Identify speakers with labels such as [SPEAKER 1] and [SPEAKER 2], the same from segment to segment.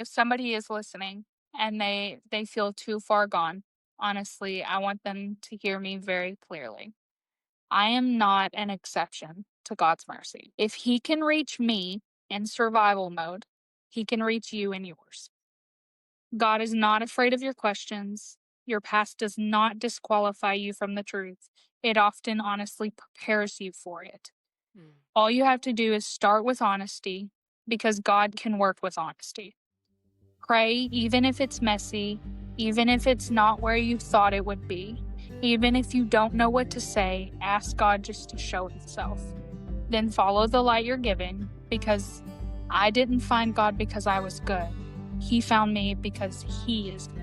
[SPEAKER 1] If somebody is listening and they feel too far gone, honestly, I want them to hear me very clearly. I am not an exception to God's mercy. If he can reach me in survival mode, he can reach you in yours. God is not afraid of your questions. Your past does not disqualify you from the truth. It often honestly prepares you for it.
[SPEAKER 2] Mm.
[SPEAKER 1] All you have to do is start with honesty because God can work with honesty. Pray, even if it's messy, even if it's not where you thought it would be, even if you don't know what to say, ask God just to show Himself. Then follow the light you're given because I didn't find God because I was good. He found me because He is good.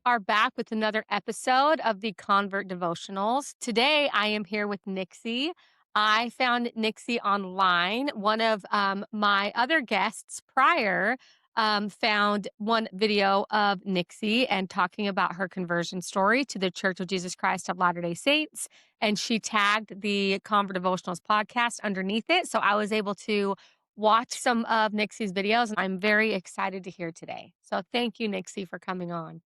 [SPEAKER 2] Are back with another episode of the Convert Devotionals. Today, I am here with Nixie. I found Nixie online. One of my other guests prior found one video of Nixie and talking about her conversion story to the Church of Jesus Christ of Latter-day Saints. And she tagged the Convert Devotionals podcast underneath it. So I was able to watch some of Nixie's videos, and I'm very excited to hear today. So thank you, Nixie, for coming on.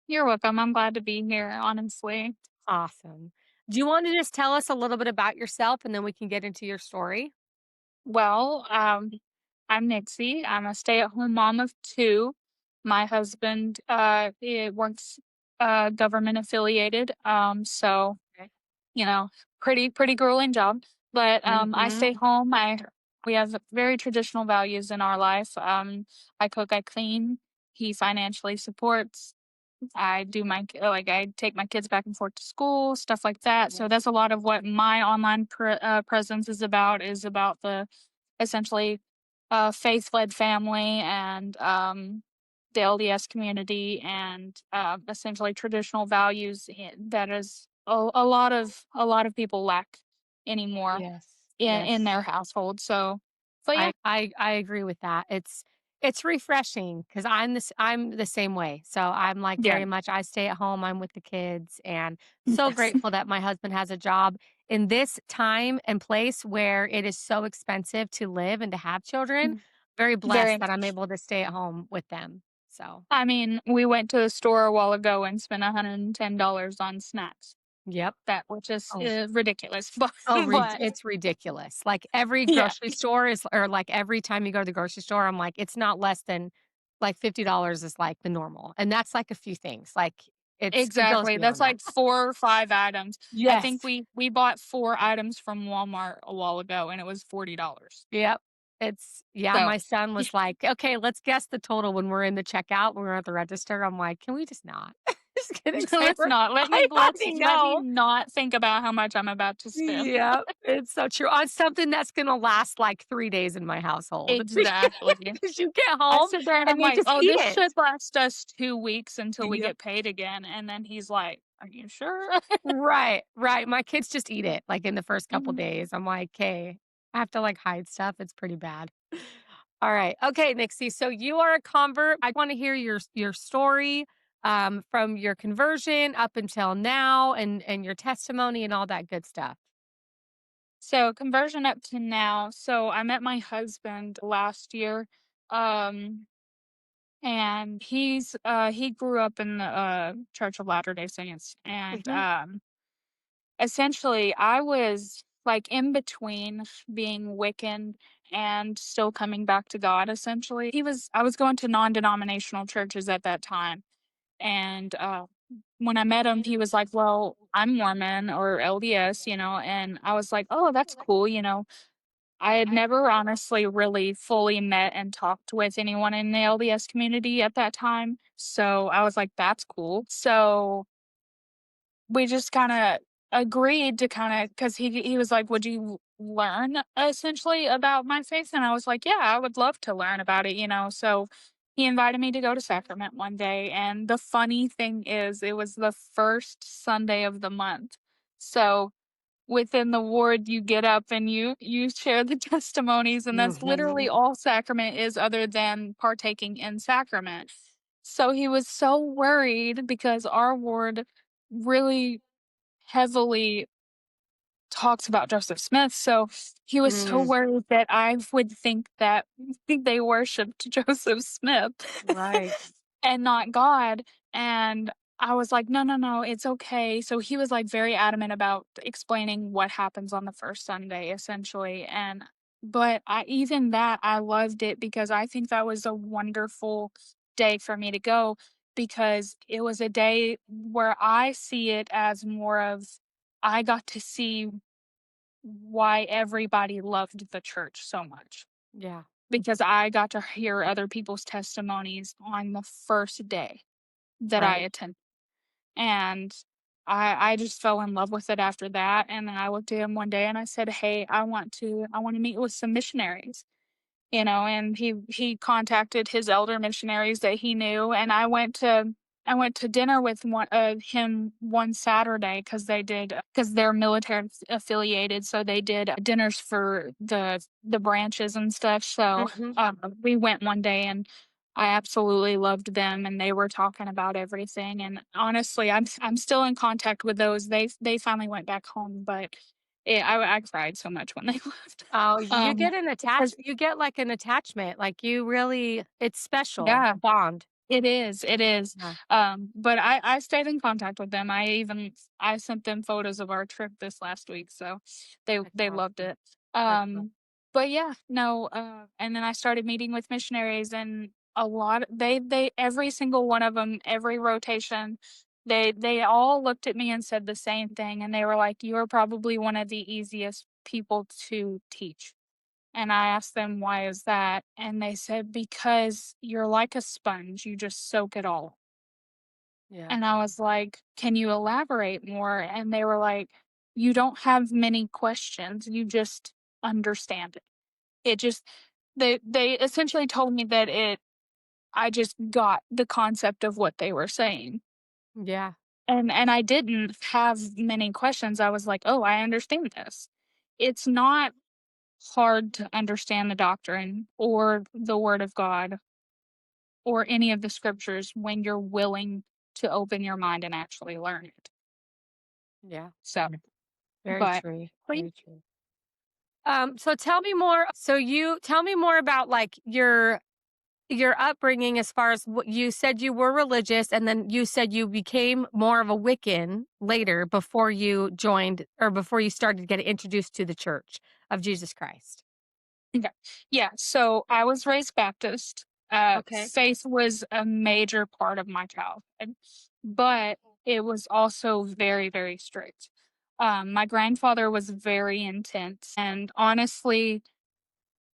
[SPEAKER 1] You're welcome. I'm glad to be here, honestly.
[SPEAKER 2] Awesome. Do you want to just tell us a little bit about yourself and then we can get into your story?
[SPEAKER 1] Well, I'm Nixie. I'm a stay-at-home mom of two. My husband works government affiliated. So
[SPEAKER 2] Okay.
[SPEAKER 1] you know, pretty grueling job. But I
[SPEAKER 2] Mhm.
[SPEAKER 1] stay home. I We have very traditional values in our life. I cook, I clean. He financially supports. I do like I take my kids back and forth to school, stuff like that. So
[SPEAKER 2] Yes.
[SPEAKER 1] that's a lot of what my online presence is about the essentially faith led family and the LDS community and essentially traditional values that is a lot of people lack anymore
[SPEAKER 2] Yes.
[SPEAKER 1] in
[SPEAKER 2] Yes.
[SPEAKER 1] their household. So yeah,
[SPEAKER 2] I agree with that. It's refreshing because I'm the same way. So I'm like
[SPEAKER 1] yeah,
[SPEAKER 2] very much I stay at home, I'm with the kids, and so
[SPEAKER 1] yes,
[SPEAKER 2] grateful that my husband has a job in this time and place where it is so expensive to live and to have children. Very
[SPEAKER 1] very
[SPEAKER 2] blessed that I'm
[SPEAKER 1] much.
[SPEAKER 2] able to stay at home with them. So,
[SPEAKER 1] I mean, we went to the store a while ago and spent $110 on snacks.
[SPEAKER 2] yep.
[SPEAKER 1] That which is
[SPEAKER 2] Oh,
[SPEAKER 1] ridiculous, but
[SPEAKER 2] Oh,
[SPEAKER 1] but
[SPEAKER 2] it's ridiculous. Like, every
[SPEAKER 1] yeah,
[SPEAKER 2] grocery store is or, like, every time you go to the grocery store, I'm like, it's not less than, like, $50 is, like, the normal, and that's, like, a few things, like, it goes
[SPEAKER 1] exactly. That's
[SPEAKER 2] beyond that.
[SPEAKER 1] like 4 or 5 items. I
[SPEAKER 2] Yes.
[SPEAKER 1] think we bought 4 items from Walmart a while ago, and it was $40.
[SPEAKER 2] Yep. It's yeah,
[SPEAKER 1] So,
[SPEAKER 2] my son was like, "Okay, let's guess the total when we're in the checkout, when we're at the register." I'm like, "Can we just not?" Just kidding, say
[SPEAKER 1] let's
[SPEAKER 2] we're
[SPEAKER 1] not.
[SPEAKER 2] I already
[SPEAKER 1] Let me
[SPEAKER 2] know.
[SPEAKER 1] not think about how much I'm about to spend.
[SPEAKER 2] Yep, it's so true, on something that's gonna last, like, 3 days in my household.
[SPEAKER 1] Exactly.
[SPEAKER 2] Because you get
[SPEAKER 1] I
[SPEAKER 2] home
[SPEAKER 1] sit there and
[SPEAKER 2] and
[SPEAKER 1] I'm
[SPEAKER 2] you
[SPEAKER 1] like,
[SPEAKER 2] just
[SPEAKER 1] "Oh,
[SPEAKER 2] eat
[SPEAKER 1] this
[SPEAKER 2] it.
[SPEAKER 1] should last us 2 weeks until we
[SPEAKER 2] Yep.
[SPEAKER 1] get paid again," and then he's like, "Are you sure?"
[SPEAKER 2] Right, right, my kids just eat it, like, in the first couple
[SPEAKER 1] Mhm.
[SPEAKER 2] days. I'm like, "'Kay." I have to, like, hide stuff, it's pretty bad. Alright, okay, Nixie, so you are a convert. I wanna hear your story, from your conversion up until now and your testimony and all that good stuff.
[SPEAKER 1] So, conversion up to now. So, I met my husband last year, um, and he grew up in the Church of Latter-day Saints, and
[SPEAKER 2] Mhm,
[SPEAKER 1] essentially, I was like in between being Wiccan and still coming back to God. Essentially, I was going to non-denominational churches at that time, and when I met him, he was like, "Well, I'm Mormon or LDS," and I was like, "Oh, that's cool." I had never honestly really fully met and talked with anyone in the LDS community at that time. So I was like, that's cool. So we just kind of agreed to because he was like, would you learn essentially about my faith? And I was like, yeah, I would love to learn about it. So he invited me to go to Sacrament one day. And the funny thing is, it was the first Sunday of the month. So within the ward, you get up and you share the testimonies, and that's literally
[SPEAKER 2] mhm.
[SPEAKER 1] all sacrament is other than partaking in sacrament. So he was so worried because our ward really heavily talks about Joseph Smith, so he was so
[SPEAKER 2] Mm,
[SPEAKER 1] worried that I would think that they worshiped Joseph Smith
[SPEAKER 2] right.
[SPEAKER 1] and not God, and I was like, "No, no, no, it's okay." So he was, like, very adamant about explaining what happens on the first Sunday, essentially, and but I even that, I loved it because I think that was a wonderful day for me to go because it was a day where I see it as more of I got to see why everybody loved the church so much
[SPEAKER 2] Yeah,
[SPEAKER 1] because I got to hear other people's testimonies on the first day that I
[SPEAKER 2] right.
[SPEAKER 1] attended. And I just fell in love with it after that. And then I looked at him one day and I said, "Hey, I want to meet with some missionaries." And he contacted his elder missionaries that he knew, and I went to dinner with him one Saturday because they did because they're military affiliated, so they did dinners for the branches and stuff. So
[SPEAKER 2] Mhm.
[SPEAKER 1] we went one day, and I absolutely loved them, and they were talking about everything. And honestly, I'm still in contact with those. They finally went back home, but I cried so much when they left.
[SPEAKER 2] Oh, you
[SPEAKER 1] Um,
[SPEAKER 2] get an
[SPEAKER 1] because
[SPEAKER 2] you get, like, an attachment, like, you really it's special,
[SPEAKER 1] yeah,
[SPEAKER 2] a bond.
[SPEAKER 1] it is, it is.
[SPEAKER 2] Yeah,
[SPEAKER 1] But I stayed in contact with them. I sent them photos of our trip this last week, so
[SPEAKER 2] that's
[SPEAKER 1] they loved
[SPEAKER 2] awesome.
[SPEAKER 1] it.
[SPEAKER 2] That's awesome.
[SPEAKER 1] But yeah, no, and then I started meeting with missionaries and a lot they every single one of them, every rotation, they all looked at me and said the same thing, and they were like, "You are probably one of the easiest people to teach." And I asked them, "Why is that?" And they said, "Because you're like a sponge, you just soak it all."
[SPEAKER 2] Yeah,
[SPEAKER 1] And I was like, "Can you elaborate more?" And they were like, "You don't have many questions, you just understand it." It just they essentially told me that I just got the concept of what they were saying.
[SPEAKER 2] yeah,
[SPEAKER 1] And I didn't have many questions. I was like, "Oh, I understand this." It's not hard to understand the doctrine or the word of God or any of the scriptures when you're willing to open your mind and actually learn it.
[SPEAKER 2] yeah.
[SPEAKER 1] So,
[SPEAKER 2] Very
[SPEAKER 1] but
[SPEAKER 2] true,
[SPEAKER 1] but
[SPEAKER 2] very true. So tell me more you tell me more about, like, your upbringing as far as what you said you were religious, and then you said you became more of a Wiccan later before you joined or before you started getting introduced to the Church of Jesus Christ.
[SPEAKER 1] okay. Yeah, so I was raised Baptist.
[SPEAKER 2] Okay.
[SPEAKER 1] Faith was a major part of my childhood, but it was also very, very strict. My grandfather was very intense, and honestly,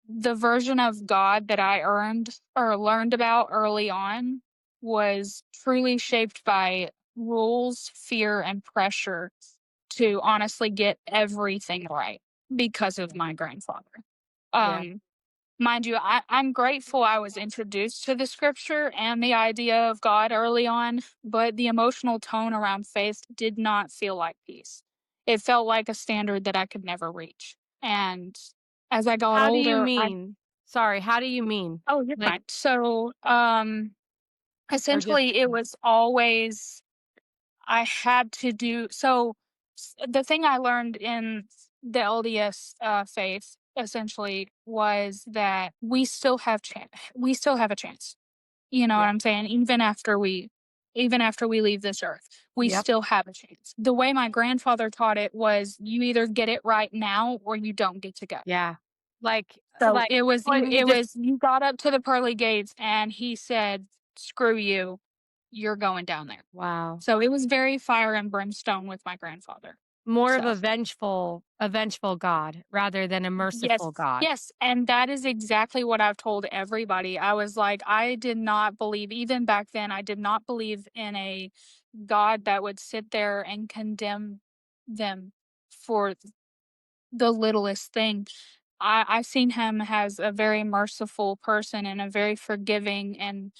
[SPEAKER 1] the version of God that I earned or learned about early on was truly shaped by rules, fear, and pressure to honestly get everything right because of
[SPEAKER 2] Yeah.
[SPEAKER 1] my grandfather.
[SPEAKER 2] Yeah.
[SPEAKER 1] Um, Mind you, I'm grateful I was introduced to the scripture and the idea of God early on, but the emotional tone around faith did not feel like peace. It felt like a standard that I could never reach. And as I got
[SPEAKER 2] How do you
[SPEAKER 1] older,
[SPEAKER 2] mean? Sorry, how do you mean?
[SPEAKER 1] oh, you're
[SPEAKER 2] Like,
[SPEAKER 1] fine. So,
[SPEAKER 2] or just
[SPEAKER 1] essentially, it was always I had to do so. The thing I learned in the LDS faith essentially was that we still have a chance. You know what
[SPEAKER 2] yeah,
[SPEAKER 1] I'm saying? Even after we leave this earth, we
[SPEAKER 2] yep,
[SPEAKER 1] still have a chance. The way my grandfather taught it was you either get it right now or you don't get to go.
[SPEAKER 2] yeah. Like
[SPEAKER 1] So
[SPEAKER 2] like,
[SPEAKER 1] it was
[SPEAKER 2] well, he
[SPEAKER 1] it
[SPEAKER 2] just
[SPEAKER 1] was you got up to the pearly gates and he said, "Screw you. You're going down there."
[SPEAKER 2] wow.
[SPEAKER 1] So it was very fire and brimstone with my grandfather.
[SPEAKER 2] More of
[SPEAKER 1] So,
[SPEAKER 2] a vengeful God rather than a
[SPEAKER 1] yes,
[SPEAKER 2] merciful God.
[SPEAKER 1] yes, and that is exactly what I've told everybody. I was like, I did not believe even back then, I did not believe in a God that would sit there and condemn them for the littlest thing. I seen him as a very merciful person and a very forgiving and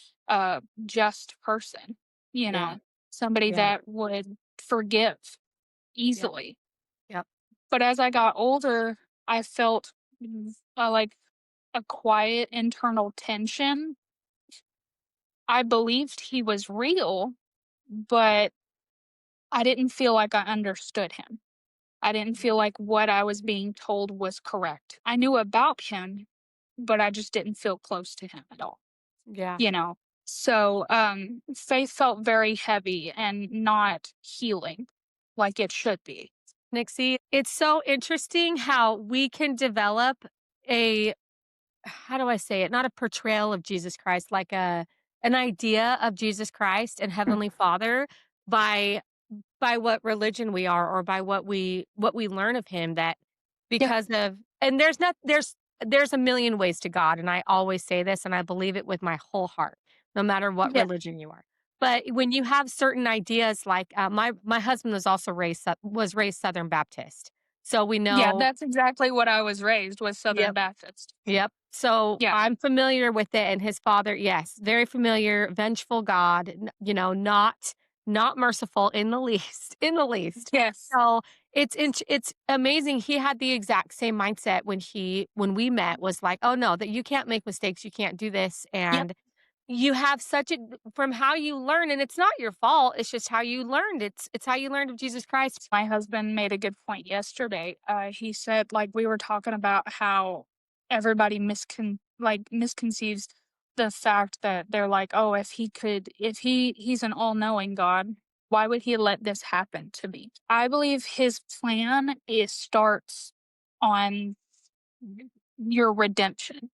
[SPEAKER 1] just person, you
[SPEAKER 2] Yeah,
[SPEAKER 1] know, somebody
[SPEAKER 2] yeah,
[SPEAKER 1] that would forgive
[SPEAKER 2] yep,
[SPEAKER 1] easily.
[SPEAKER 2] yep,
[SPEAKER 1] But as I got older, I felt like a quiet internal tension. I believed he was real, but I didn't feel like I understood him. I didn't
[SPEAKER 2] Yeah.
[SPEAKER 1] feel like what I was being told was correct. I knew about him, but I just didn't feel close to him at all,
[SPEAKER 2] Yeah.
[SPEAKER 1] you know? So, faith felt very heavy and not healing like it should be.
[SPEAKER 2] Nixie, it's so interesting how we can develop a how do I say it? Not a portrayal of Jesus Christ, like an idea of Jesus Christ and Heavenly Father by what religion we are or by what we learn of him that
[SPEAKER 1] Yeah,
[SPEAKER 2] because of and there's a million ways to God, and I always say this, and I believe it with my whole heart, no matter what
[SPEAKER 1] yeah.
[SPEAKER 2] religion you are. But when you have certain ideas, like my husband was also raised Southern Baptist, so we
[SPEAKER 1] Yeah,
[SPEAKER 2] know.
[SPEAKER 1] that's exactly what I was raised with Southern
[SPEAKER 2] Yep.
[SPEAKER 1] Baptist.
[SPEAKER 2] Yep. So
[SPEAKER 1] Yeah,
[SPEAKER 2] I'm familiar with it, and his father, yes, very familiar, vengeful God, not merciful in the least, in the least.
[SPEAKER 1] yes.
[SPEAKER 2] So it's amazing. He had the exact same mindset when we met. Was like, oh no, that you can't make mistakes, you can't do this,
[SPEAKER 1] Yep.
[SPEAKER 2] and you have such a from how you learn, and it's not your fault. It's just how you learned. It's how you learned of Jesus Christ.
[SPEAKER 1] My husband made a good point yesterday. He said, like, we were talking about how everybody misconceives the fact that they're like, oh, if he's an all-knowing God, why would he let this happen to me? I believe his plan is starts on your redemption,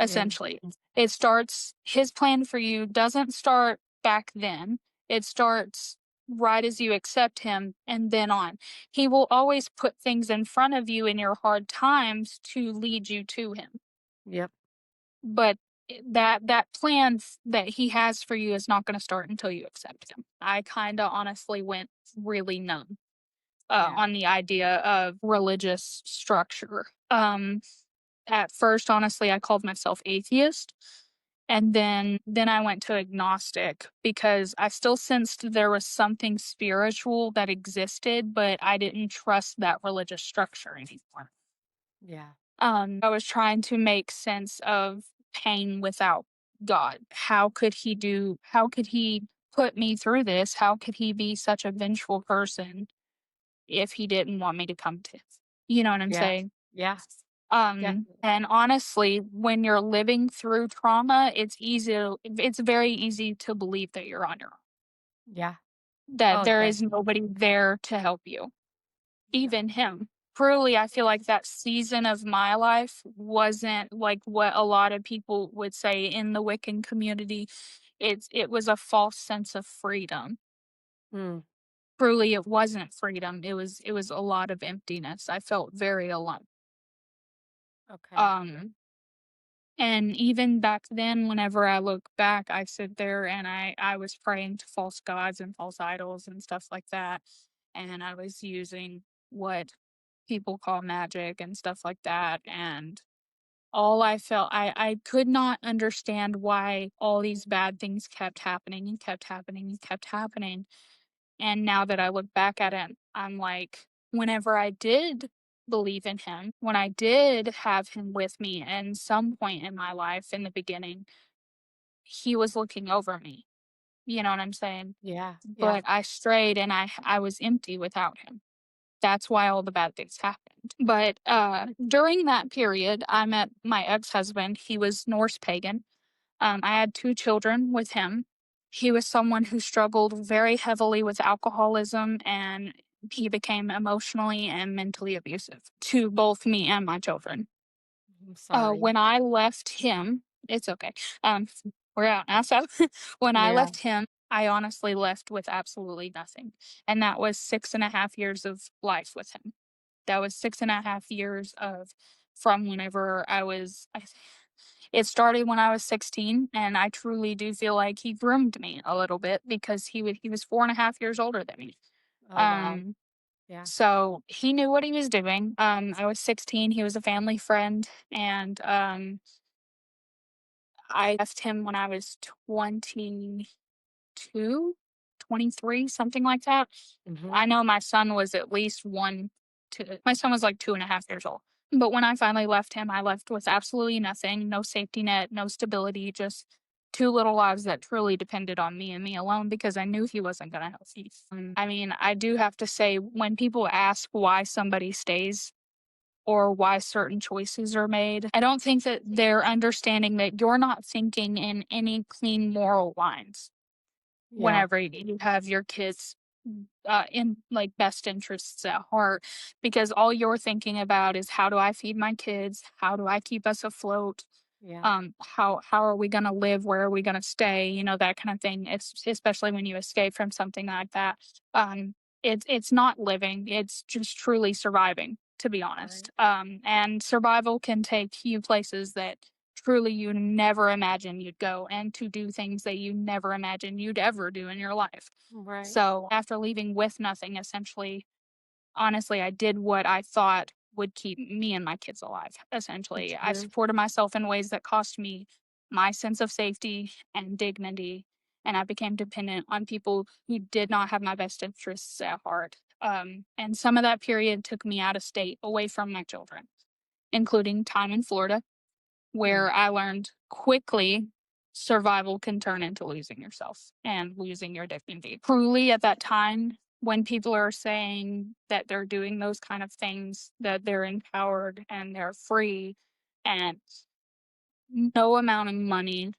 [SPEAKER 2] Yeah.
[SPEAKER 1] essentially. It starts his plan for you doesn't start back then. It starts right as you accept him and then on. He will always put things in front of you in your hard times to lead you to him.
[SPEAKER 2] Yep.
[SPEAKER 1] But that plan that he has for you is not going to start until you accept him. I kind of honestly went really numb
[SPEAKER 2] Yeah.
[SPEAKER 1] on the idea of religious structure. At first, honestly, I called myself atheist, and then I went to agnostic because I still sensed there was something spiritual that existed, but I didn't trust that religious structure anymore.
[SPEAKER 2] Yeah.
[SPEAKER 1] I was trying to make sense of pain without God. How could he put me through this? How could he be such a vengeful person if he didn't want me to come to you know what I'm
[SPEAKER 2] Yeah.
[SPEAKER 1] saying?
[SPEAKER 2] Yeah. Definitely.
[SPEAKER 1] And honestly, when you're living through trauma, it's very easy to believe that you're on your own,
[SPEAKER 2] Yeah.
[SPEAKER 1] that
[SPEAKER 2] Oh,
[SPEAKER 1] there is
[SPEAKER 2] definitely.
[SPEAKER 1] nobody there to help you,
[SPEAKER 2] Yep.
[SPEAKER 1] even him. Truly, I feel like that season of my life wasn't like what a lot of people would say in the Wiccan community. It was a false sense of freedom.
[SPEAKER 2] Mm,
[SPEAKER 1] Truly, it wasn't freedom. It was a lot of emptiness. I felt very alone.
[SPEAKER 2] okay.
[SPEAKER 1] Um And even back then, whenever I look back, I sit there and I was praying to false gods and false idols and stuff like that. And I was using what people call magic and stuff like that. And all I felt, I could not understand why all these bad things kept happening and kept happening and kept happening. And now that I look back at it, I'm like, whenever I did believe in him, when I did have him with me in some point in my life in the beginning, he was looking over me. You know what I'm saying?
[SPEAKER 2] Yeah. Yeah.
[SPEAKER 1] But I strayed and I was empty without him. That's why all the bad things happened. But during that period, I met my ex-husband. He was Norse pagan. I had 2 children with him. He was someone who struggled very heavily with alcoholism, and he became emotionally and mentally abusive to both me and my children.
[SPEAKER 2] I'm sorry.
[SPEAKER 1] When I left him it's okay. Um, we're out now, so when I
[SPEAKER 2] Yeah.
[SPEAKER 1] left him, I honestly left with absolutely nothing, and that was 6.5 years of life with him. That was 6.5 years of from whenever it started when I was 16, and I truly do feel like he groomed me a little bit because he was 4.5 years older than me.
[SPEAKER 2] Oh, wow.
[SPEAKER 1] Um,
[SPEAKER 2] Yeah.
[SPEAKER 1] so he knew what he was doing. I was 16, he was a family friend, and, I left him when I was 22, 23, something like that.
[SPEAKER 2] Mhm.
[SPEAKER 1] I know my son was at least my son was like 2.5 years old. But when I finally left him, I left with absolutely nothing, no safety net, no stability, just 2 little lives that truly depended on me and me alone because I knew he wasn't gonna help me. I mean, I do have to say when people ask why somebody stays or why certain choices are made, I don't think that they're understanding that you're not thinking in any clean moral lines
[SPEAKER 2] Yeah.
[SPEAKER 1] whenever you have your kids in like best interests at heart because all you're thinking about is how do I feed my kids? How do I keep us afloat?
[SPEAKER 2] Yeah.
[SPEAKER 1] How are we going to live? Where are we going to stay? You know, that kind of thing. It's especially when you escape from something like that. um it's not living, it's just truly surviving, to be honest.
[SPEAKER 2] Right.
[SPEAKER 1] And survival can take you places that truly you never imagined you'd go, and to do things that you never imagined you'd ever do in your life.
[SPEAKER 2] Right.
[SPEAKER 1] So after leaving with nothing, essentially, honestly, I did what I thought would keep me and my kids alive,
[SPEAKER 2] That's
[SPEAKER 1] essentially. I
[SPEAKER 2] good.
[SPEAKER 1] supported myself in ways that cost me my sense of safety and dignity, and I became dependent on people who did not have my best interests at heart. And some of that period took me out of state, away from my children, including time in Florida,
[SPEAKER 2] Mm.
[SPEAKER 1] where I learned quickly survival can turn into losing yourself and losing your dignity. Truly, at that time, when people are saying that they're doing those kind of things, that they're empowered and they're free, and no amount of money,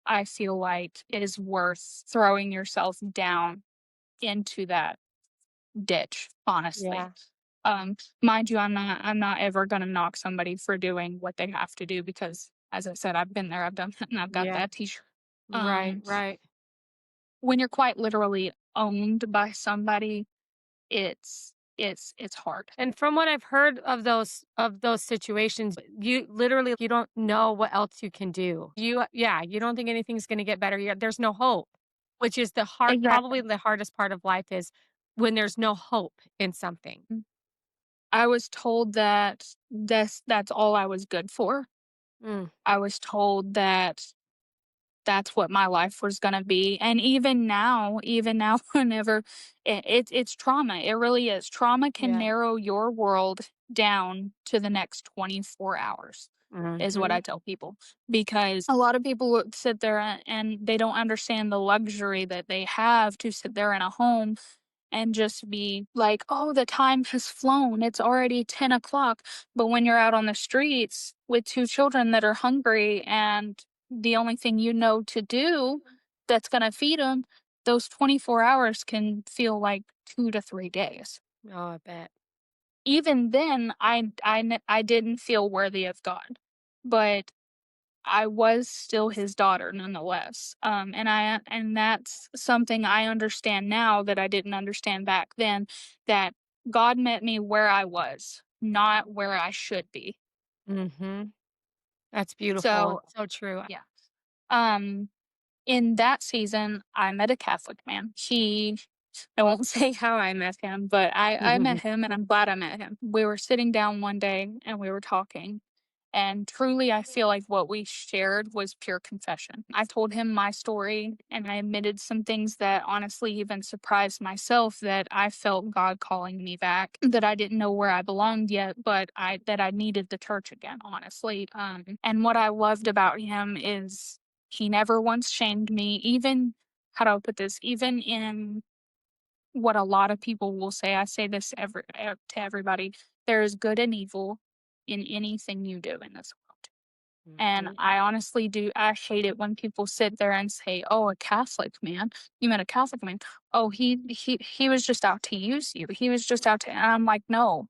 [SPEAKER 1] I feel like it is worth throwing yourself down into that ditch, honestly.
[SPEAKER 2] Yeah.
[SPEAKER 1] Mind you, I'm not ever gonna knock somebody for doing what they have to do because, as I said, I've been there, I've done that, and I've got
[SPEAKER 2] Yeah.
[SPEAKER 1] that T-shirt.
[SPEAKER 2] Right.
[SPEAKER 1] Um,
[SPEAKER 2] Right.
[SPEAKER 1] when you're quite literally owned by somebody, it's hard.
[SPEAKER 2] And from what I've heard of those situations, you literally you don't know what else you can do. You don't think anything's gonna get better. There's no hope, which is the hard
[SPEAKER 1] Exactly.
[SPEAKER 2] probably the hardest part of life is when there's no hope in something.
[SPEAKER 1] I was told that that's all I was good for.
[SPEAKER 2] Mm,
[SPEAKER 1] I was told that that's what my life was gonna be, and even now, whenever it's trauma, it really is. Trauma can
[SPEAKER 2] yeah.
[SPEAKER 1] narrow your world down to the next 24 hours, is what
[SPEAKER 2] Mhm.
[SPEAKER 1] I tell people, because a lot of people would sit there and they don't understand the luxury that they have to sit there in a home and just be like, "Oh, the time has flown. It's already 10 o'clock." But when you're out on the streets with 2 children that are hungry and the only thing you know to do that's gonna feed them, those 24 hours can feel like 2 to 3 days.
[SPEAKER 2] Oh, I bet.
[SPEAKER 1] Even then, I didn't feel worthy of God, but I was still his daughter nonetheless. And that's something I understand now that I didn't understand back then, that God met me where I was, not where I should be.
[SPEAKER 2] Mhm. That's beautiful.
[SPEAKER 1] So,
[SPEAKER 2] It's so true.
[SPEAKER 1] yeah. Um in that season, I met a Catholic man. I won't say how I met him, but I met him and I'm glad I met him. We were sitting down one day and we were talking. And truly, I feel like what we shared was pure confession. I told him my story and I admitted some things that honestly even surprised myself, that I felt God calling me back, that I didn't know where I belonged yet, but that I needed the church again, honestly. And what I loved about him is he never once shamed me, even, how do I put this, even in what a lot of people will say. I say this to everybody: there is good and evil in anything you do in this world. And
[SPEAKER 2] Mhm.
[SPEAKER 1] I honestly do. I hate it when people sit there and say, "Oh, a Catholic man. You met a Catholic man. Oh, he was just out to use you. He was just out to." And I'm like, no.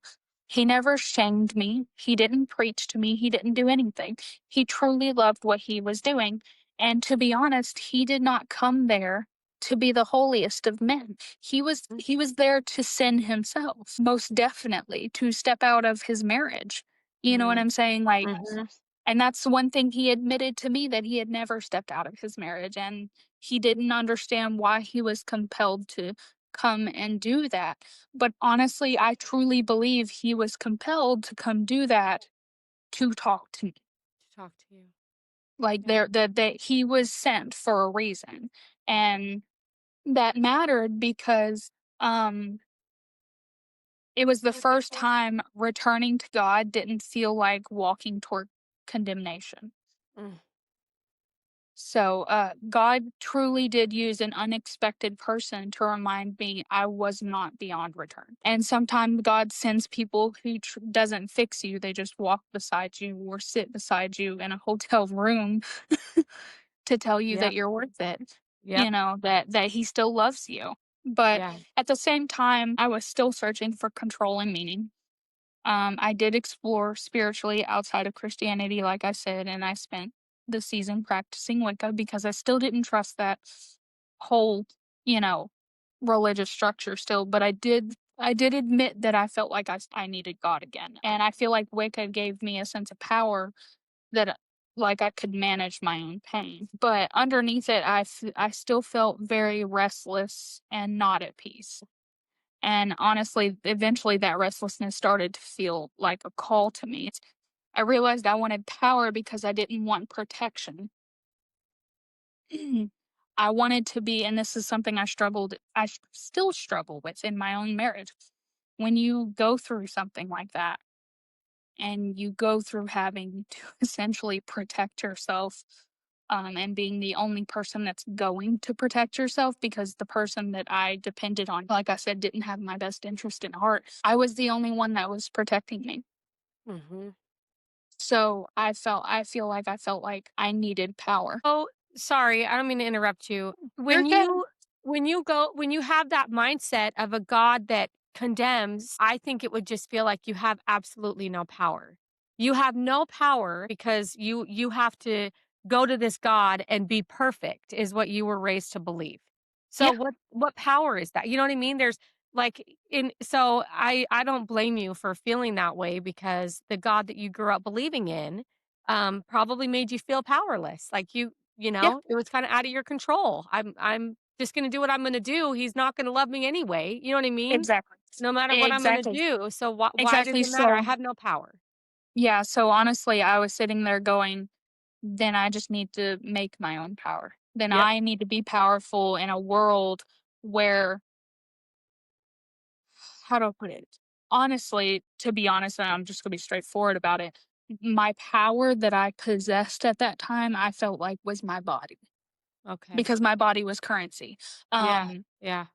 [SPEAKER 1] He never shamed me. He didn't preach to me. He didn't do anything. He truly loved what he was doing. And to be honest, he did not come there to be the holiest of men. He was there to sin himself, most definitely, to step out of his marriage. You know what
[SPEAKER 2] Mhm.
[SPEAKER 1] I'm saying? Like,
[SPEAKER 2] Mhm.
[SPEAKER 1] and that's the one thing he admitted to me, that he had never stepped out of his marriage, and he didn't understand why he was compelled to come and do that. But honestly, I truly believe he was compelled to come do that to talk to me.
[SPEAKER 2] To talk to you.
[SPEAKER 1] Like,
[SPEAKER 2] Yeah.
[SPEAKER 1] that he was sent for a reason. And that mattered because it was the first time returning to God didn't feel like walking toward condemnation.
[SPEAKER 2] Mm.
[SPEAKER 1] So, God truly did use an unexpected person to remind me I was not beyond return. And sometimes God sends people who doesn't fix you. They just walk beside you or sit beside you in a hotel room to tell you that
[SPEAKER 2] Yep.
[SPEAKER 1] you're worth it.
[SPEAKER 2] Yep.
[SPEAKER 1] That he still loves you. But
[SPEAKER 2] Yeah.
[SPEAKER 1] at the same time, I was still searching for control and meaning. I did explore spiritually outside of Christianity, like I said, and I spent the season practicing Wicca because I still didn't trust that whole, you know, religious structure still. But I did admit that I felt like I needed God again, and I feel like Wicca gave me a sense of power that like I could manage my own pain. But underneath it, I still felt very restless and not at peace. And honestly, eventually that restlessness started to feel like a call to me. I realized I wanted power because I didn't want protection. I wanted to be, and this is something I still struggle with in my own marriage. When you go through something like that and you go through having to essentially protect yourself, and being the only person that's going to protect yourself because the person that I depended on, like I said, didn't have my best interest in heart. I was the only one that was protecting me.
[SPEAKER 2] Mhm.
[SPEAKER 1] So I felt like I needed power.
[SPEAKER 2] Oh, sorry, I don't mean to interrupt you.
[SPEAKER 1] You're good.
[SPEAKER 2] When you have that mindset of a God that condemns, I think it would just feel like you have absolutely no power. You have no power because you have to go to this God and be perfect is what you were raised to believe. So
[SPEAKER 1] Yeah,
[SPEAKER 2] what power is that? You know what I mean? There's like in so I don't blame you for feeling that way because the God that you grew up believing in probably made you feel powerless. Like you
[SPEAKER 1] yeah,
[SPEAKER 2] know, it was kinda out of your control. I'm just gonna do what I'm gonna do. He's not gonna love me anyway. You know what I mean?
[SPEAKER 1] exactly.
[SPEAKER 2] No matter what I'm gonna
[SPEAKER 1] Exactly.
[SPEAKER 2] do. So why does
[SPEAKER 1] Exactly.
[SPEAKER 2] it matter? I
[SPEAKER 1] So
[SPEAKER 2] have no power.
[SPEAKER 1] yeah, so honestly, I was sitting there going, then I just need to make my own power. Then
[SPEAKER 2] Yep.
[SPEAKER 1] I need to be powerful in a world where, how do I put it? Honestly, to be honest, and I'm just gonna be straightforward about it, my power that I possessed at that time, I felt like was my body
[SPEAKER 2] Okay.
[SPEAKER 1] because my body was currency.
[SPEAKER 2] Yeah.
[SPEAKER 1] Um,
[SPEAKER 2] Yeah.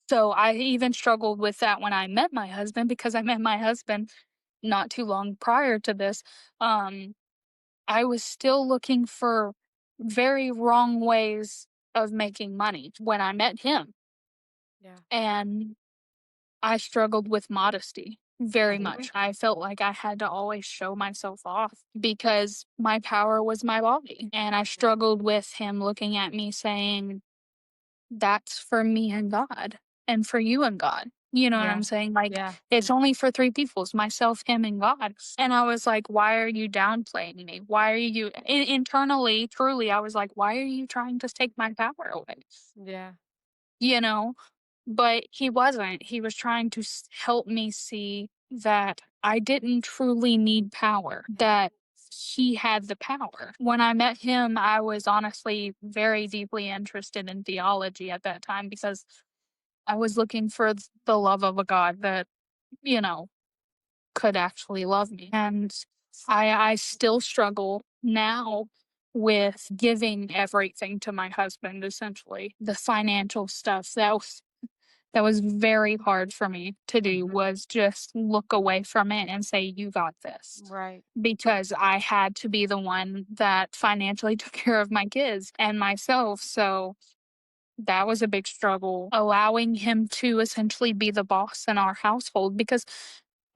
[SPEAKER 1] so I even struggled with that when I met my husband because I met my husband not too long prior to this. Um, I was still looking for very wrong ways of making money when I met him.
[SPEAKER 2] Yeah.
[SPEAKER 1] And I struggled with modesty very
[SPEAKER 2] Mhm.
[SPEAKER 1] much. I felt like I had to always show myself off because my power was my body. And I
[SPEAKER 2] Yeah.
[SPEAKER 1] struggled with him looking at me saying, that's for me and God and for you and God. You know what
[SPEAKER 2] Yeah.
[SPEAKER 1] I'm saying? Like,
[SPEAKER 2] Yeah.
[SPEAKER 1] it's only for three people, it's myself, him, and God. And I was like, why are you downplaying me? Why are you internally, truly, I was like, why are you trying to take my power away?
[SPEAKER 2] Yeah.
[SPEAKER 1] You know? But he wasn't. He was trying to help me see that I didn't truly need power, that he had the power. When I met him, I was honestly very deeply interested in theology at that time because I was looking for the love of a God that, you know, could actually love me. And I still struggle now with giving everything to my husband, essentially. The financial stuff that was very hard for me to do
[SPEAKER 2] Mhm.
[SPEAKER 1] was just look away from it and say, "You got this."
[SPEAKER 2] Right.
[SPEAKER 1] Because I had to be the one that financially took care of my kids and myself, so that was a big struggle, allowing him to essentially be the boss in our household because,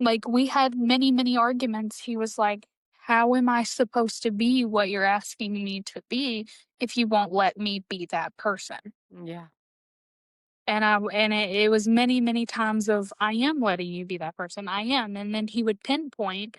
[SPEAKER 1] like, we had many, many arguments. He was like, "How am I supposed to be what you're asking me to be if you won't let me be that person?"
[SPEAKER 2] Yeah.
[SPEAKER 1] And it was many, many times of, "I am letting you be that person, I am," and then he would pinpoint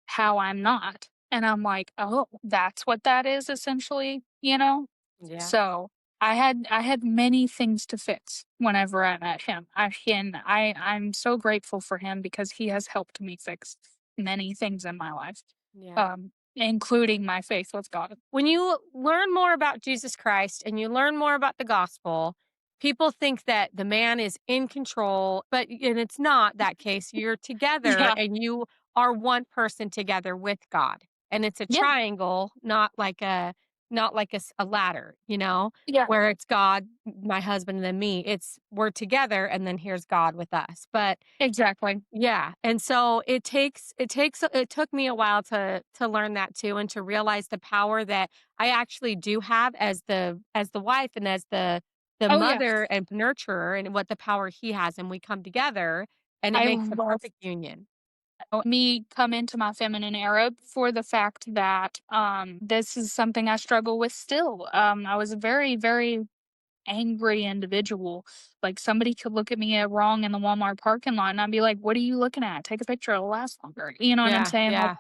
[SPEAKER 1] how I'm not, and I'm like, "Oh, that's what that is essentially," you know?
[SPEAKER 2] Yeah.
[SPEAKER 1] So, I had many things to fix whenever I met him. I'm so grateful for him because he has helped me fix many things in my life,
[SPEAKER 2] Yeah.
[SPEAKER 1] including my faith with God.
[SPEAKER 2] When you learn more about Jesus Christ and you learn more about the gospel, people think that the man is in control, but and it's not that case. You're together
[SPEAKER 1] Yeah,
[SPEAKER 2] and you are one person together with God. And it's a
[SPEAKER 1] yeah,
[SPEAKER 2] triangle, not like a not like a ladder,
[SPEAKER 1] Yeah,
[SPEAKER 2] where it's God, my husband, and then me. It's we're together, and then here's God with us. But
[SPEAKER 1] exactly.
[SPEAKER 2] yeah, and so it took me a while to learn that too and to realize the power that I actually do have as the wife and as the
[SPEAKER 1] Oh, yeah.
[SPEAKER 2] mother and nurturer and what the power he has, and we come together and it
[SPEAKER 1] I
[SPEAKER 2] makes a
[SPEAKER 1] love
[SPEAKER 2] perfect union.
[SPEAKER 1] me come into my feminine era for the fact that this is something I struggle with still. I was a very, very angry individual. Like somebody could look at me wrong in the Walmart parking lot and I'd be like, "What are you looking at? Take a picture, it'll last longer." You know what I'm
[SPEAKER 2] Yeah,
[SPEAKER 1] saying? Like
[SPEAKER 2] yeah.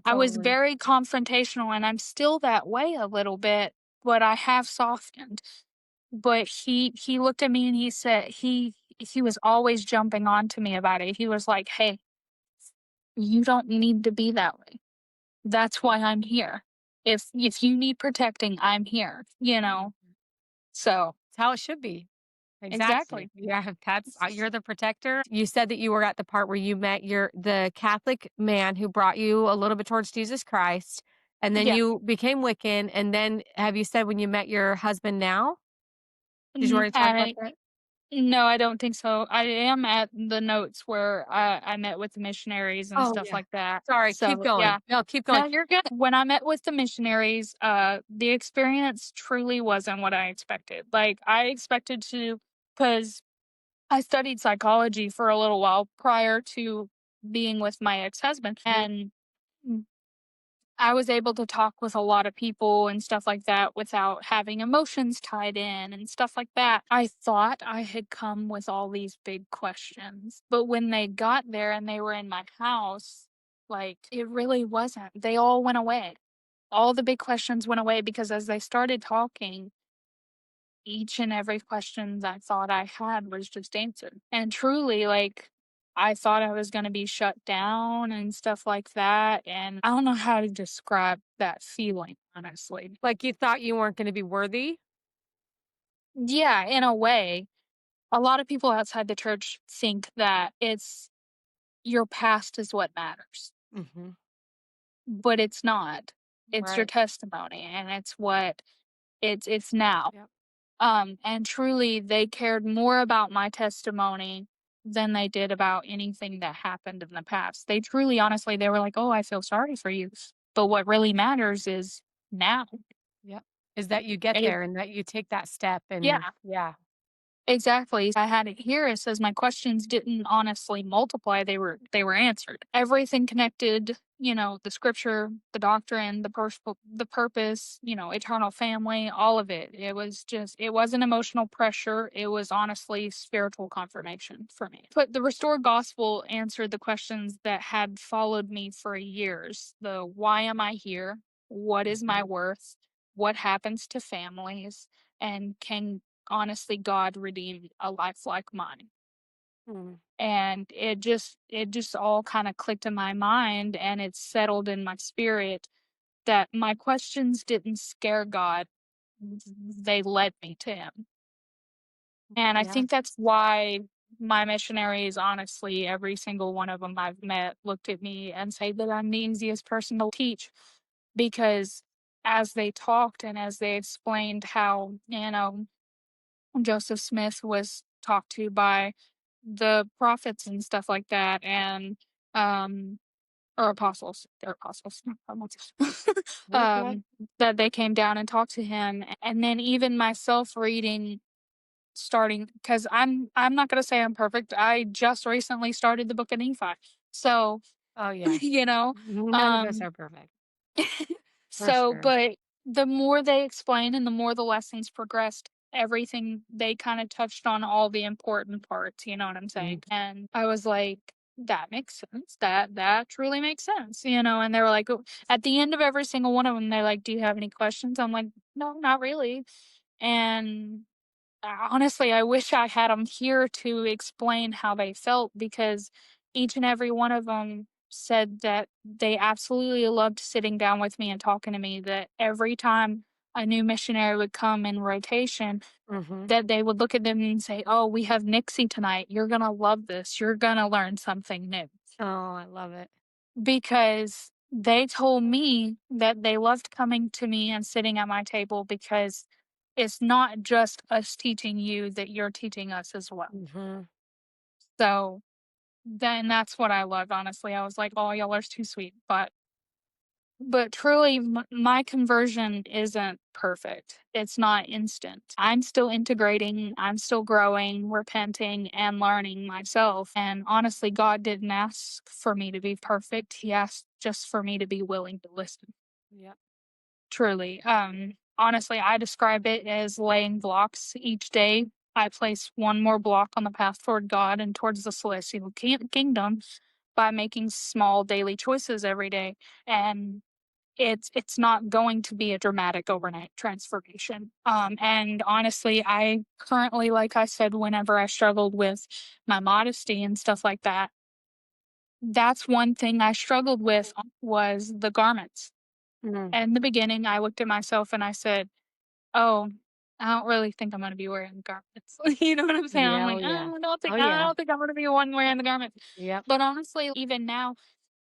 [SPEAKER 1] I was
[SPEAKER 2] Totally.
[SPEAKER 1] very confrontational and I'm still that way a little bit, but I have softened. But he looked at me and he said he was always jumping on to me about it. He was like, "Hey, you don't need to be that way. That's why I'm here. If you need protecting, I'm here." You know? So,
[SPEAKER 2] It's how it should be. Exactly.
[SPEAKER 1] exactly.
[SPEAKER 2] Yeah, that's you're the protector. You said that you were at the part where you met the Catholic man who brought you a little bit towards Jesus Christ, and then
[SPEAKER 1] Yeah.
[SPEAKER 2] you became Wiccan, and then have you said when you met your husband now? Did you already talk about that?
[SPEAKER 1] No, I don't think so. I am at the notes where I met with the missionaries and
[SPEAKER 2] Oh,
[SPEAKER 1] stuff
[SPEAKER 2] yeah.
[SPEAKER 1] like that.
[SPEAKER 2] Sorry, keep
[SPEAKER 1] So,
[SPEAKER 2] going.
[SPEAKER 1] yeah.
[SPEAKER 2] No, keep going.
[SPEAKER 1] No, you're good. When I met with the missionaries, the experience truly wasn't what I expected. Like, I expected to, because I studied psychology for a little while prior to being with my ex-husband, and I was able to talk with a lot of people and stuff like that without having emotions tied in and stuff like that. I thought I had come with all these big questions, but when they got there and they were in my house, like it really wasn't. They all went away. All the big questions went away because as they started talking, each and every question I thought I had was just answered. And truly, like, I thought I was going to be shut down and stuff like that. And I don't know how to describe that feeling, honestly.
[SPEAKER 2] Like you thought you weren't gonna be worthy?
[SPEAKER 1] Yeah, in a way, a lot of people outside the church think that it's your past is what matters,
[SPEAKER 2] Mhm.
[SPEAKER 1] but it's not. It's your
[SPEAKER 2] Right.
[SPEAKER 1] testimony and it's what it's now.
[SPEAKER 2] Yep.
[SPEAKER 1] And truly, they cared more about my testimony than they did about anything that happened in the past. They truly, honestly, they were like, "Oh, I feel sorry for you." But what really matters is now.
[SPEAKER 2] Yep. Is that you get
[SPEAKER 1] It,
[SPEAKER 2] there and that you take that step and
[SPEAKER 1] yeah,
[SPEAKER 2] yeah.
[SPEAKER 1] exactly. I had it here. It says my questions didn't honestly multiply. They were answered. Everything connected, the scripture, the doctrine, the purpose, eternal family, all of it. It wasn't emotional pressure. It was honestly spiritual confirmation for me. But the restored gospel answered the questions that had followed me for years. The why am I here? What is my worth? What happens to families? And can honestly God redeemed a life like mine.
[SPEAKER 2] Mm.
[SPEAKER 1] And it just all kind of clicked in my mind and it settled in my spirit that my questions didn't scare God. They led me to him. And I
[SPEAKER 2] Yeah.
[SPEAKER 1] think that's why my missionaries, honestly, every single one of them I've met looked at me and say that I'm the easiest person to teach because as they talked and as they explained how, Joseph Smith was talked to by the prophets and stuff like that, and um, or apostles, they're apostles, not prophets.
[SPEAKER 2] You're good.
[SPEAKER 1] That they came down and talked to him, and then even myself reading, starting because I'm not gonna say I'm perfect. I just recently started the Book of Nephi, so
[SPEAKER 2] Oh, yeah.
[SPEAKER 1] you know,
[SPEAKER 2] None of us
[SPEAKER 1] um,
[SPEAKER 2] are perfect, for
[SPEAKER 1] So,
[SPEAKER 2] sure.
[SPEAKER 1] but the more they explained and the more the lessons progressed, everything they kind of touched on all the important parts, you know what I'm
[SPEAKER 2] Mhm.
[SPEAKER 1] saying? And I was like, that makes sense. That truly makes sense. And they were like, at the end of every single one of them, they're like, "Do you have any questions?" I'm like, "No, not really." And honestly, I wish I had them here to explain how they felt because each and every one of them said that they absolutely loved sitting down with me and talking to me, that every time a new missionary would come in rotation,
[SPEAKER 2] Mhm.
[SPEAKER 1] that they would look at them and say, "Oh, we have Nixie tonight. You're gonna love this. You're gonna learn something new."
[SPEAKER 2] Oh, I love it.
[SPEAKER 1] Because They told me that they loved coming to me and sitting at my table because it's not just us teaching you, that you're teaching us as well.
[SPEAKER 2] Mhm.
[SPEAKER 1] So then that's what I loved, honestly. I was like, "Oh, y'all are too sweet." But truly, my conversion isn't perfect. It's not instant. I'm still integrating, I'm still growing, repenting, and learning myself. And honestly, God didn't ask for me to be perfect. He asked just for me to be willing to listen.
[SPEAKER 2] Yep.
[SPEAKER 1] Truly. Honestly, I describe it as laying blocks each day. I place one more block on the path toward God and towards the celestial kingdom by making small daily choices every day. And it's not going to be a dramatic overnight transformation. And honestly, I currently, like I said, whenever I struggled with my modesty and stuff like that, that's one thing I struggled with was the garments.
[SPEAKER 2] Mm.
[SPEAKER 1] In the beginning, I looked at myself and I said, "Oh, I don't really think I'm gonna be wearing garments." You know what I'm saying? I'm
[SPEAKER 2] Yeah, oh,
[SPEAKER 1] like,
[SPEAKER 2] yeah. Oh,
[SPEAKER 1] I
[SPEAKER 2] yeah.
[SPEAKER 1] don't think I'm gonna be one wearing the garments."
[SPEAKER 2] Yep.
[SPEAKER 1] But honestly, even now,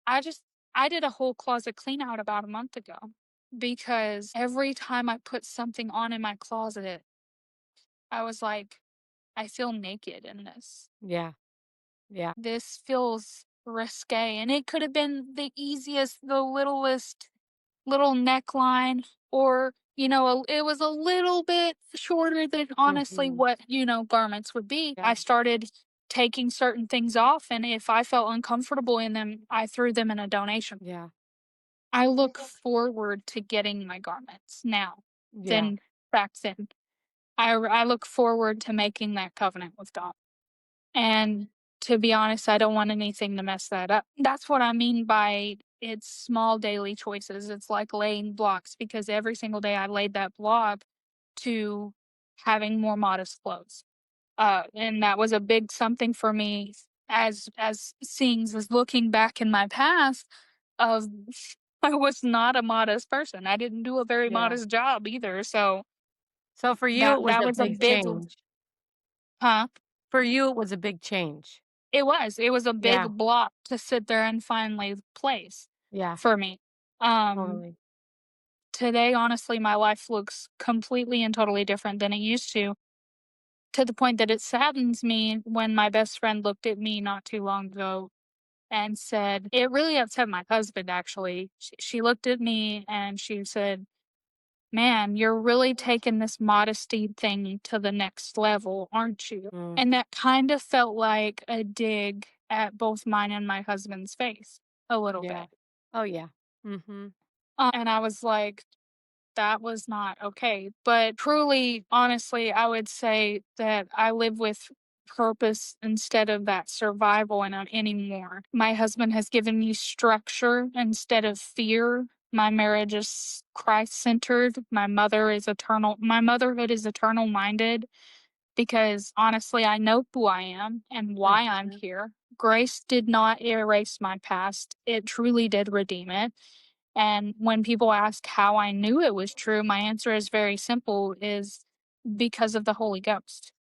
[SPEAKER 1] I just I did a whole closet clean out about a month ago because every time I put something on in my closet, I was like, I feel naked in this.
[SPEAKER 2] Yeah. Yeah.
[SPEAKER 1] This feels risque. And it could have been the easiest, the littlest little neckline, or, it was a little bit shorter than honestly
[SPEAKER 2] Mhm.
[SPEAKER 1] what, garments would be. I
[SPEAKER 2] Yeah.
[SPEAKER 1] started taking certain things off. And if I felt uncomfortable in them, I threw them in a donation.
[SPEAKER 2] Yeah.
[SPEAKER 1] I look forward to getting my garments now
[SPEAKER 2] Yeah.
[SPEAKER 1] than back then. I look forward to making that covenant with God. And to be honest, I don't want anything to mess that up. That's what I mean by it's small daily choices. It's like laying blocks because every single day I laid that block to having more modest clothes. And that was a big something for me as seeing as looking back in my past of I was not a modest person. I didn't do a very
[SPEAKER 2] Yeah.
[SPEAKER 1] modest job either. So
[SPEAKER 2] So for you,
[SPEAKER 1] that
[SPEAKER 2] it was
[SPEAKER 1] that
[SPEAKER 2] a
[SPEAKER 1] was a
[SPEAKER 2] big
[SPEAKER 1] big
[SPEAKER 2] change.
[SPEAKER 1] huh?
[SPEAKER 2] For you, it was a big change.
[SPEAKER 1] It was a big
[SPEAKER 2] Yeah.
[SPEAKER 1] block to sit there and finally place
[SPEAKER 2] Yeah.
[SPEAKER 1] for me. Um,
[SPEAKER 2] Totally.
[SPEAKER 1] Today, honestly, my life looks completely and totally different than it used to the point that it saddens me when my best friend looked at me not too long ago and said, it really upset my husband actually. She looked at me and she said, "Man, you're really taking this modesty thing to the next level, aren't you?"
[SPEAKER 2] Mm.
[SPEAKER 1] And that kind of felt like a dig at both mine and my husband's face a little
[SPEAKER 2] Yeah.
[SPEAKER 1] bit.
[SPEAKER 2] Oh, yeah. Mhm.
[SPEAKER 1] And I was like, that was not okay. But truly, honestly, I would say that I live with purpose instead of that survival and anymore. My husband has given me structure instead of fear. My marriage is Christ centered. My motherhood is eternal minded because honestly, I know who I am and why I'm
[SPEAKER 2] Mhm.
[SPEAKER 1] here. Grace did not erase my past, it truly did redeem it. And when people ask how I knew it was true, my answer is very simple is because of the Holy Ghost.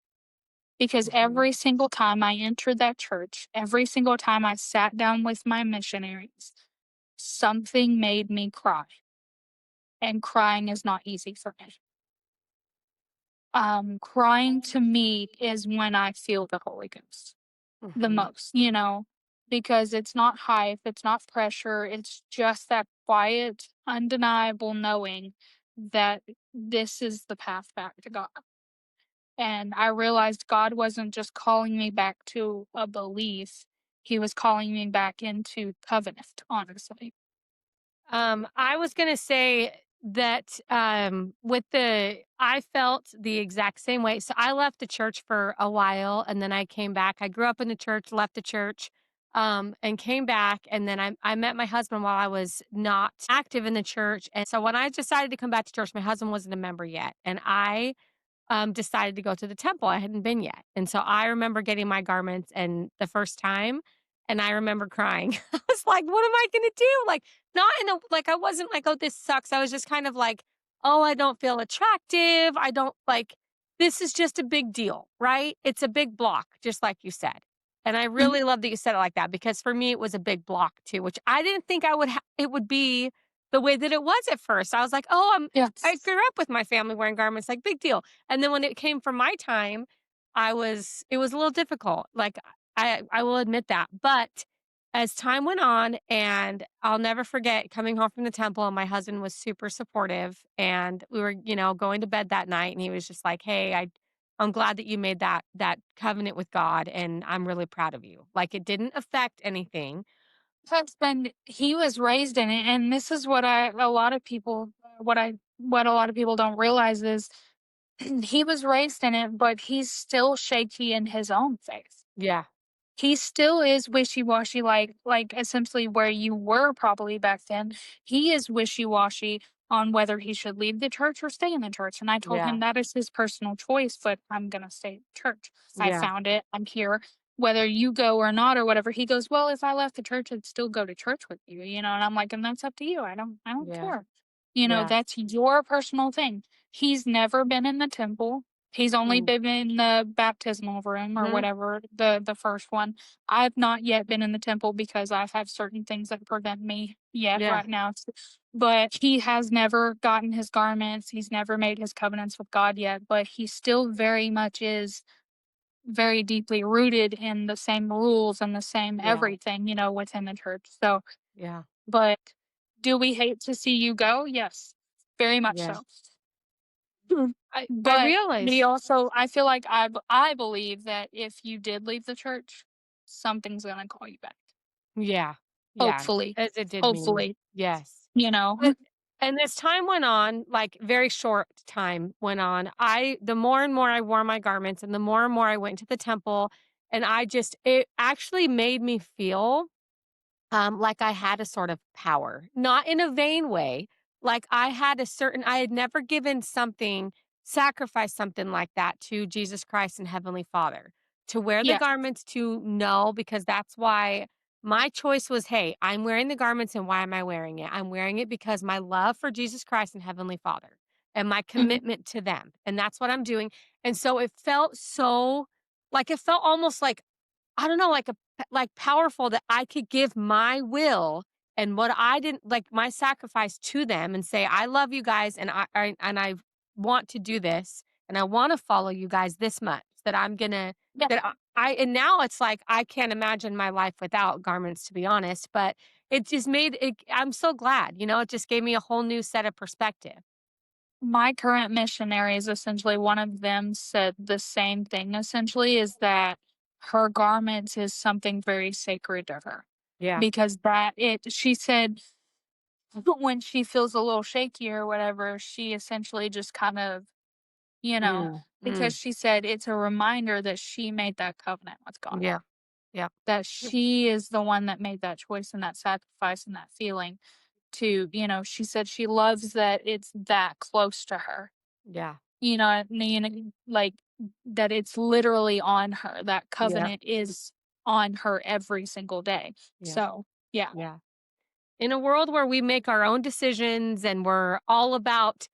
[SPEAKER 1] Because
[SPEAKER 2] Mhm.
[SPEAKER 1] every single time I entered that church, every single time I sat down with my missionaries, something made me cry. And crying is not easy for me. Crying to me is when I feel the Holy Ghost the
[SPEAKER 2] Mhm.
[SPEAKER 1] most, because it's not hype, it's not pressure, it's just that quiet, undeniable knowing that this is the path back to God. And I realized God wasn't just calling me back to a belief, He was calling me back into covenant, honestly.
[SPEAKER 2] I was gonna say that I felt the exact same way. So I left the church for a while and then I came back. I grew up in the church, left the church, and came back. And then I met my husband while I was not active in the church. And so when I decided to come back to church, my husband wasn't a member yet. And I decided to go to the temple. I hadn't been yet. And so I remember getting my garments and the first time, and I remember crying. I was like, what am I going to do? Like, not in a, like, I wasn't like, oh, this sucks. I was just kind of like, oh, I don't feel attractive. I don't like, this is just a big deal, right? It's a big block, just like you said. And I
[SPEAKER 1] Mhm.
[SPEAKER 2] really love that you said it like that because for me, it was a big block too, which I didn't think it would be the way that it was at first. I was like, oh, I
[SPEAKER 1] Yes.
[SPEAKER 2] grew up with my family wearing garments, like big deal. And then when it came from my time, it was a little difficult. Like I will admit that. But as time went on, and I'll never forget coming home from the temple, and my husband was super supportive, and we were, going to bed that night, and he was just like, "Hey, I'm glad that you made that covenant with God, and I'm really proud of you." Like it didn't affect anything.
[SPEAKER 1] Husband, he was raised in it, and this is what I a lot of people what a lot of people don't realize is he was raised in it, but he's still shaky in his own faith.
[SPEAKER 2] Yeah,
[SPEAKER 1] He still is wishy-washy, like, essentially where you were probably back then. He is wishy-washy on whether he should leave the church or stay in the church, and I told him
[SPEAKER 2] yeah,
[SPEAKER 1] that is his personal choice, but I'm gonna stay in church. I
[SPEAKER 2] yeah,
[SPEAKER 1] found it, I'm here, whether you go or not or whatever. He goes, "Well, if I left the church, I'd still go to church with you," and I'm like, "And that's up to you. I don't
[SPEAKER 2] yeah,
[SPEAKER 1] care."
[SPEAKER 2] yeah.
[SPEAKER 1] That's your personal thing. He's never been in the temple. He's only
[SPEAKER 2] Mm,
[SPEAKER 1] been in the baptismal room or
[SPEAKER 2] mhm.
[SPEAKER 1] whatever, the first one. I've not yet been in the temple because I have certain things that prevent me yet
[SPEAKER 2] Yeah,
[SPEAKER 1] right now. But he has never gotten his garments. He's never made his covenants with God yet, but he still very much is very deeply rooted in the same rules and the same
[SPEAKER 2] yeah,
[SPEAKER 1] everything, within the church. So,
[SPEAKER 2] yeah,
[SPEAKER 1] but do we hate to see you go? Yes, very much
[SPEAKER 2] yeah.
[SPEAKER 1] so. Hmm.
[SPEAKER 2] I
[SPEAKER 1] But we
[SPEAKER 2] realize
[SPEAKER 1] also I feel like I believe that if you did leave the church, something's gonna call you back.
[SPEAKER 2] yeah, yeah,
[SPEAKER 1] Hopefully.
[SPEAKER 2] as it did me.
[SPEAKER 1] Hopefully,
[SPEAKER 2] Yes.
[SPEAKER 1] you know?
[SPEAKER 2] But and as time went on, like, very short time went on, the more and more I wore my garments and the more and more I went to the temple, and it actually made me feel like I had a sort of power, not in a vain way. Like I had never sacrificed something like that to Jesus Christ and Heavenly Father. To wear the
[SPEAKER 1] Yeah.
[SPEAKER 2] garments, to know, because that's why my choice was, hey, I'm wearing the garments, and why am I wearing it? I'm wearing it because my love for Jesus Christ and Heavenly Father and my
[SPEAKER 1] Mhm.
[SPEAKER 2] commitment to them. And that's what I'm doing. And so it felt almost like, I don't know, like powerful that I could give my will and what I didn't like my sacrifice to them and say, I love you guys, and I want to do this, and I want to follow you guys this much that I'm gonna
[SPEAKER 1] Yeah.
[SPEAKER 2] that I and now it's like I can't imagine my life without garments, to be honest. But it just made it I'm so glad, it just gave me a whole new set of perspective.
[SPEAKER 1] My current missionaries, essentially, one of them said the same thing, essentially, is that her garments is something very sacred to her.
[SPEAKER 2] Yeah.
[SPEAKER 1] Because she said when she feels a little shaky or whatever, she essentially just kind of, you know,
[SPEAKER 2] Mm,
[SPEAKER 1] because
[SPEAKER 2] mm,
[SPEAKER 1] she said it's a reminder that she made that covenant with God.
[SPEAKER 2] yeah. Yeah.
[SPEAKER 1] That
[SPEAKER 2] Yep.
[SPEAKER 1] she is the one that made that choice and that sacrifice and that feeling she said she loves that it's that close to her.
[SPEAKER 2] Yeah.
[SPEAKER 1] Like that it's literally on her. That
[SPEAKER 2] Yeah.
[SPEAKER 1] covenant is on her every single day.
[SPEAKER 2] Yeah.
[SPEAKER 1] So, yeah.
[SPEAKER 2] Yeah. In a world where we make our own decisions and we're all about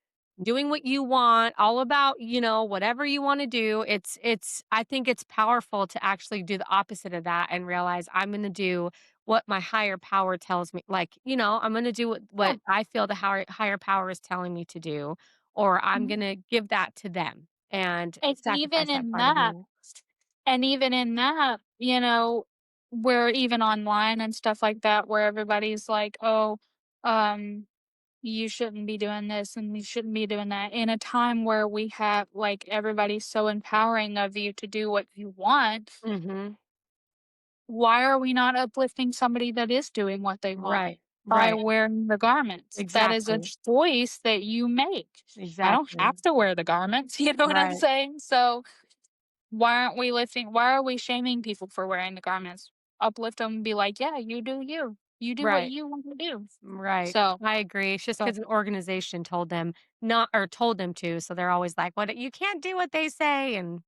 [SPEAKER 2] doing what you want, all about, whatever you want to do, I think it's powerful to actually do the opposite of that and realize I'm going to do what my higher power tells me. Like, I'm going to do
[SPEAKER 1] Yeah.
[SPEAKER 2] what I feel the higher power is telling me to do, or I'm
[SPEAKER 1] Mhm.
[SPEAKER 2] going to give that to them and
[SPEAKER 1] And even
[SPEAKER 2] sacrifice that
[SPEAKER 1] in
[SPEAKER 2] part of
[SPEAKER 1] that
[SPEAKER 2] me.
[SPEAKER 1] and even in that, where even online and stuff like that, where everybody's like, "Oh, um, you shouldn't be doing this and you shouldn't be doing that." In a time where we have like everybody's so empowering of you to do what you want,
[SPEAKER 2] Mhm.
[SPEAKER 1] why are we not uplifting somebody that is doing what they want
[SPEAKER 2] Right.
[SPEAKER 1] by
[SPEAKER 2] Right.
[SPEAKER 1] wearing the garments? That is a
[SPEAKER 2] Exactly.
[SPEAKER 1] choice that you make. I don't have
[SPEAKER 2] Exactly.
[SPEAKER 1] to wear the garments, you know what I'm
[SPEAKER 2] Right.
[SPEAKER 1] saying? So why are we shaming people for wearing the garments? Uplift them and be like, "Yeah, you do you. You do what
[SPEAKER 2] Right.
[SPEAKER 1] you want to do."
[SPEAKER 2] Right.
[SPEAKER 1] So
[SPEAKER 2] I agree. It's just
[SPEAKER 1] so
[SPEAKER 2] because an organization told them to, so they're always like, "What? You can't do what they say," and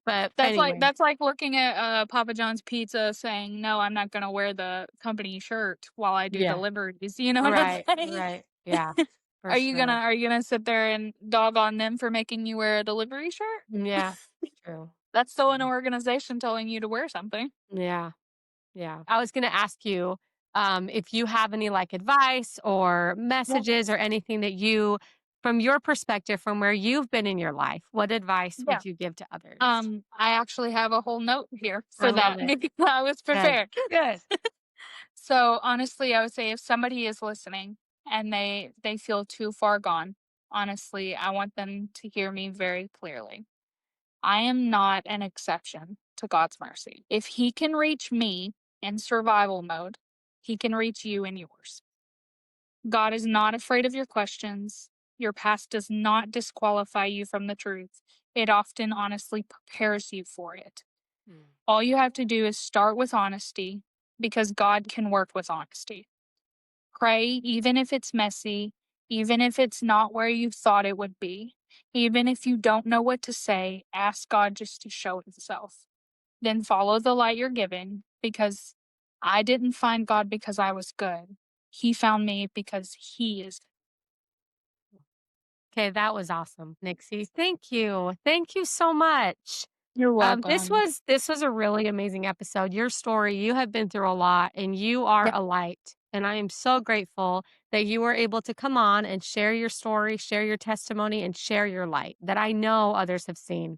[SPEAKER 2] but anyway.
[SPEAKER 1] that's like looking at, Papa John's Pizza saying, "No, I'm not gonna wear the company shirt while I do
[SPEAKER 2] Yeah.
[SPEAKER 1] deliveries." You know what I'm
[SPEAKER 2] Right.
[SPEAKER 1] saying?
[SPEAKER 2] Right. Yeah. For
[SPEAKER 1] Are
[SPEAKER 2] sure.
[SPEAKER 1] you gonna sit there and dog on them for making you wear a delivery shirt?
[SPEAKER 2] Yeah. True.
[SPEAKER 1] That's still an
[SPEAKER 2] Yeah.
[SPEAKER 1] organization telling you to wear something.
[SPEAKER 2] Yeah. Yeah. I was gonna ask you, if you have any, like, advice or
[SPEAKER 1] Yeah.
[SPEAKER 2] messages or anything that you from your perspective, from where you've been in your life, what advice
[SPEAKER 1] Yeah.
[SPEAKER 2] would you give to others?
[SPEAKER 1] I actually have a whole note here
[SPEAKER 2] I
[SPEAKER 1] for
[SPEAKER 2] love
[SPEAKER 1] that
[SPEAKER 2] it.
[SPEAKER 1] because I was
[SPEAKER 2] Good.
[SPEAKER 1] prepared.
[SPEAKER 2] Good.
[SPEAKER 1] So honestly, I would say if somebody is listening and they feel too far gone, honestly, I want them to hear me very clearly. I am not an exception to God's mercy. If he can reach me in survival mode, he can reach you in yours. God is not afraid of your questions. Your past does not disqualify you from the truth. It often honestly prepares you for it.
[SPEAKER 2] Mm.
[SPEAKER 1] All you have to do is start with honesty because God can work with honesty. Pray, even if it's messy, even if it's not where you thought it would be, even if you don't know what to say, ask God just to show himself. Then follow the light you're given because I didn't find God because I was good. He found me because he is.
[SPEAKER 2] Okay, that was awesome, Nixie. Thank you. Thank you so much.
[SPEAKER 1] You're
[SPEAKER 2] This
[SPEAKER 1] welcome.
[SPEAKER 2] was this was a really amazing episode. Your story, you have been through a lot and you are
[SPEAKER 1] Yeah,
[SPEAKER 2] a light. And I am so grateful that you were able to come on and share your story, share your testimony, and share your light that I know others have seen.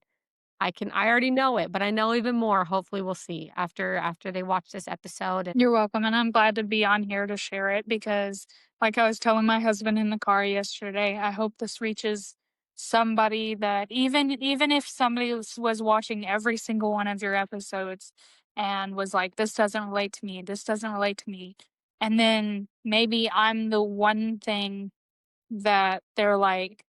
[SPEAKER 2] I already know it, but I know even more. Hopefully we'll see after they watch this episode. And
[SPEAKER 1] you're welcome. And I'm glad to be on here to share it because, like I was telling my husband in the car yesterday, I hope this reaches somebody that even if somebody was watching every single one of your episodes and was like, this doesn't relate to me, this doesn't relate to me. And then maybe I'm the one thing that they're like,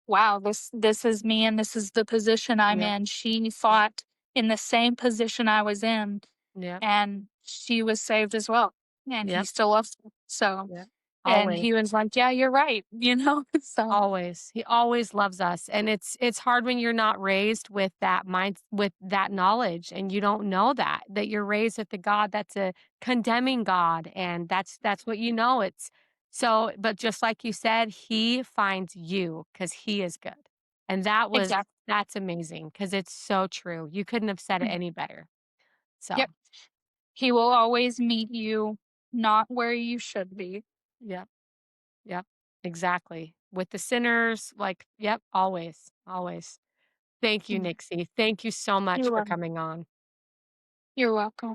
[SPEAKER 1] wow, this is me and this is the position I'm
[SPEAKER 2] yep,
[SPEAKER 1] in. She fought in the same position I was in
[SPEAKER 2] yep,
[SPEAKER 1] and she was saved as well, and he
[SPEAKER 2] yep,
[SPEAKER 1] still loves her. So
[SPEAKER 2] yep.
[SPEAKER 1] and
[SPEAKER 2] Always.
[SPEAKER 1] he was like, "Yeah, you're right," you know? So
[SPEAKER 2] Always. He always loves us, and it's hard when you're not raised with that mind with that knowledge, and you don't know that you're raised with the God that's a condemning God, and that's what you know, it's so but just like you said, he finds you because he is good, and
[SPEAKER 1] exactly.
[SPEAKER 2] that's amazing because it's so true. You couldn't have said it
[SPEAKER 1] Mm.
[SPEAKER 2] any better. So,
[SPEAKER 1] Yep. He will always meet you not where you should be.
[SPEAKER 2] yep, yep, exactly. With the sinners, like, yep, always, always. Thank you,
[SPEAKER 1] Mm.
[SPEAKER 2] Nixie. Thank you so much
[SPEAKER 1] You're
[SPEAKER 2] for
[SPEAKER 1] welcome.
[SPEAKER 2] coming on.
[SPEAKER 1] You're welcome.